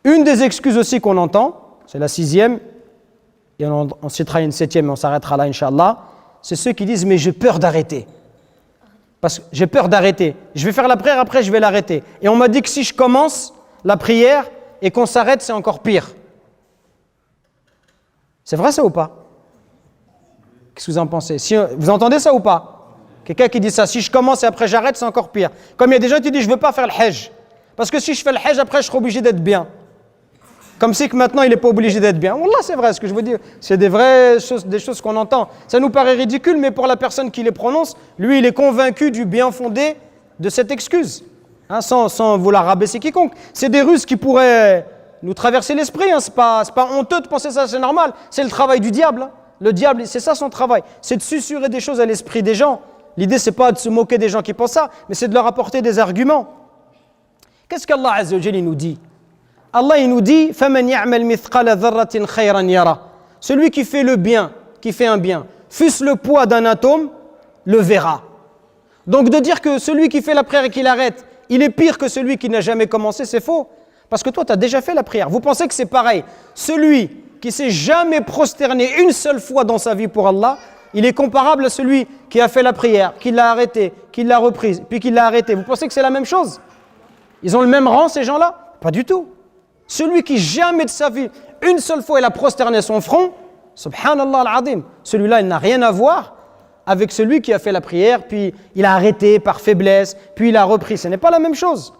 Une des excuses aussi qu'on entend, c'est la 6e, et on citera une 7e, on s'arrêtera là, Inch'Allah, c'est ceux qui disent « mais j'ai peur d'arrêter ». Parce que j'ai peur d'arrêter. Je vais faire la prière, après je vais l'arrêter. Et on m'a dit que si je commence la prière et qu'on s'arrête, c'est encore pire. C'est vrai ça ou pas? Qu'est-ce que vous en pensez? Vous entendez ça ou pas? Quelqu'un qui dit ça, si je commence et après j'arrête, c'est encore pire. Comme il y a des gens qui disent je ne veux pas faire le hajj. Parce que si je fais le hajj, après je serai obligé d'être bien. Comme si que maintenant il n'est pas obligé d'être bien. Wallah, c'est vrai ce que je veux dire. C'est des vraies choses, des choses qu'on entend. Ça nous paraît ridicule, mais pour la personne qui les prononce, lui il est convaincu du bien fondé de cette excuse. Hein, sans vouloir rabaisser quiconque. C'est des ruses qui pourraient nous traverser l'esprit. Hein. C'est pas honteux de penser ça, c'est normal. C'est le travail du diable. Hein. Le diable, c'est ça son travail. C'est de susurrer des choses à l'esprit des gens. L'idée, c'est pas de se moquer des gens qui pensent ça, mais c'est de leur apporter des arguments. Qu'est-ce qu'Allah Azza wa Jalla nous dit? Allah il nous dit فَمَنْ يَعْمَلْ مِثْقَالَ ذَرَّةٍ خَيْرًا يَرَى. Celui qui fait le bien, qui fait un bien, fût-ce le poids d'un atome, le verra. Donc de dire que celui qui fait la prière et qui l'arrête, il est pire que celui qui n'a jamais commencé, c'est faux. Parce que toi, tu as déjà fait la prière. Vous pensez que c'est pareil. Celui qui s'est jamais prosterné une seule fois dans sa vie pour Allah, il est comparable à celui qui a fait la prière, qui l'a arrêtée, qui l'a reprise, puis qui l'a arrêtée. Vous pensez que c'est la même chose? Ils ont le même rang, ces gens-là? Pas du tout. Celui qui jamais de sa vie, une seule fois, il a prosterné son front, subhanallah al-azim, celui-là, il n'a rien à voir avec celui qui a fait la prière, puis il a arrêté par faiblesse, puis il a repris. Ce n'est pas la même chose.